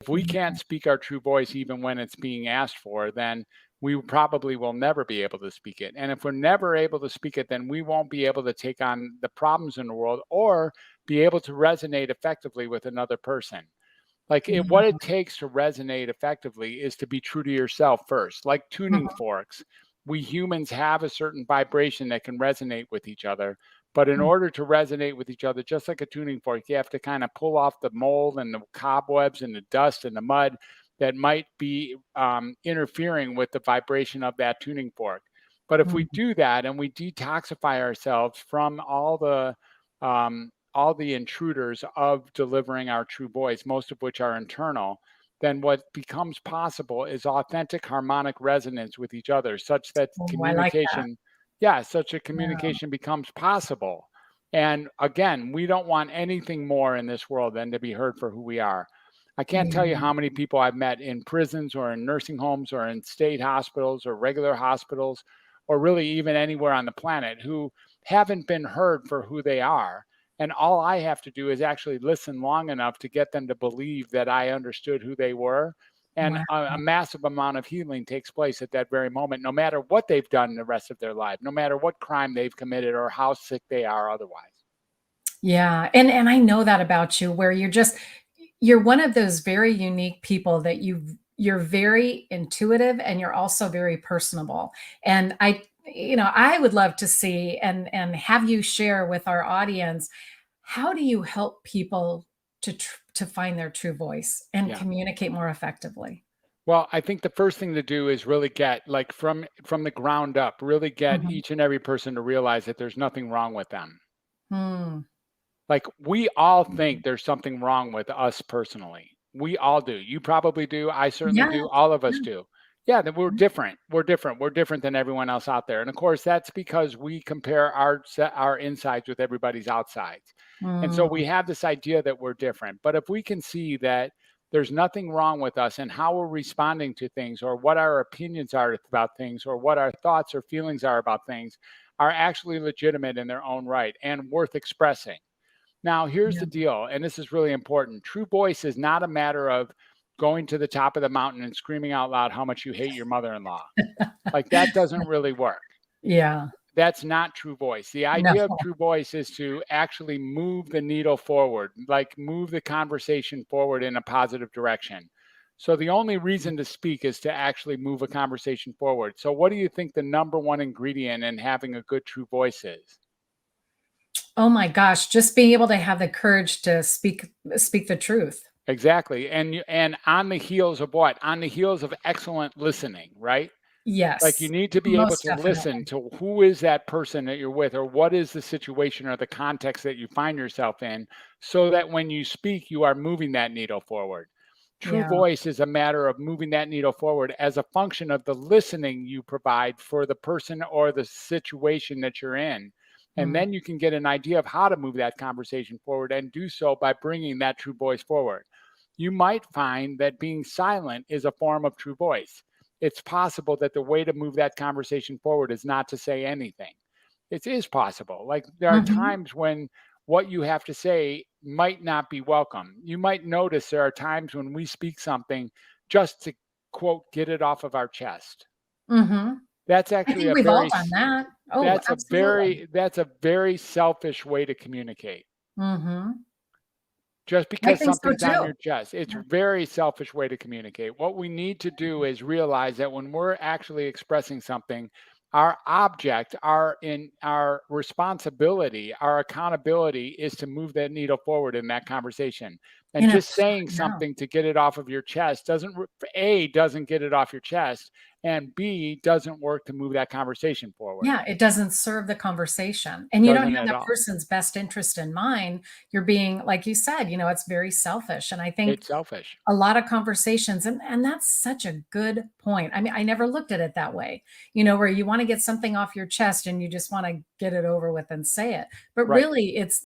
If we can't speak our true voice even when it's being asked for, then we probably will never be able to speak it. And if we're never able to speak it, then we won't be able to take on the problems in the world or be able to resonate effectively with another person. Like what Mhm. it takes to resonate effectively is to be true to yourself first. Like tuning Mhm. forks, we humans have a certain vibration that can resonate with each other. But in Mhm. order to resonate with each other, just like a tuning fork, you have to kind of pull off the mold and the cobwebs and the dust and the mud that might be interfering with the vibration of that tuning fork. But if we Mhm. do that and we detoxify ourselves from all the intruders of delivering our true voice, most of which are internal, then what becomes possible is authentic harmonic resonance with each other, such that Oh, I like that. communication, yeah, such a Yeah. communication becomes possible. And again, we don't want anything more in this world than to be heard for who we are. I can't tell you Yeah. how many people I've met in prisons or in nursing homes or in state hospitals or regular hospitals, or really even anywhere on the planet who haven't been heard for who they are, and all I have to do is actually listen long enough to get them to believe that I understood who they were. And Wow. a massive amount of healing takes place at that very moment, no matter what they've done the rest of their life, no matter what crime they've committed or how sick they are otherwise. Yeah, and I know that about you where you're one of those very unique people that you're very intuitive and you're also very personable. And I would love to see and have you share with our audience, how do you help people to find their true voice and Yeah. communicate more effectively? Well, I think the first thing to do is really get like from the ground up, really get Mhm. each and every person to realize that there's nothing wrong with them. Mm. Like, we all think Mhm. there's something wrong with us personally. We all do. You probably do. I certainly Yes. do. All of us Yeah. do. Yeah, that we're different. We're different. We're different than everyone else out there. And of course, that's because we compare our insides with everybody's outsides. And so Mm. we have this idea that we're different. But if we can see that there's nothing wrong with us and how we're responding to things or what our opinions are about things or what our thoughts or feelings are about things are actually legitimate in their own right and worth expressing. Now, here's Yeah. the deal, and this is really important. True voice is not a matter of going to the top of the mountain and screaming out loud how much you hate your mother-in-law. Like, that doesn't really work. Yeah. That's not true voice. The No. idea of true voice is to actually move the needle forward, like move the conversation forward in a positive direction. So the only reason to speak is to actually move a conversation forward. So what do you think the number one ingredient in having a good true voice is? Oh my gosh, just being able to have the courage to speak the truth. Exactly. And on the heels of what? On the heels of excellent listening, right? Like, you Yes, need to be able most to listen definitely. to who is that person that you're with or what is the situation or the context that you find yourself in so that when you speak, you are moving that needle forward. True Yeah. voice is a matter of moving that needle forward as a function of the listening you provide for the person or the situation that you're in. And Mm. then you can get an idea of how to move that conversation forward and do so by bringing that true voice forward. You might find that being silent is a form of true voice. It's possible that the way to move that conversation forward is not to say anything. It is possible. Like, there are Mhm. times when what you have to say might not be welcome. You might notice there are times when we speak something just to quote, get it off of our chest. Mhm. That's I actually think a we've all very done that. Oh, absolutely. that's a very selfish way to communicate. Mhm. Just I because think so something's on too. your chest. It's a Yeah. very selfish way to communicate. What we need to do is realize that when we're actually expressing something, our object, our responsibility, our accountability is to move that needle forward in that conversation. And In a just saying yeah. something to get it off of your chest doesn't get it off your chest, and B doesn't work to move that conversation forward. Yeah, it doesn't serve the conversation, and you don't Doesn't have at that all. person's best interest in mind. You're being like you said, it's very selfish, and I think It's selfish. a lot of conversations and that's such a good point. I mean, I never looked at it that way, where you wanna get something off your chest and you just wanna get it over with and say it, but Right. really it's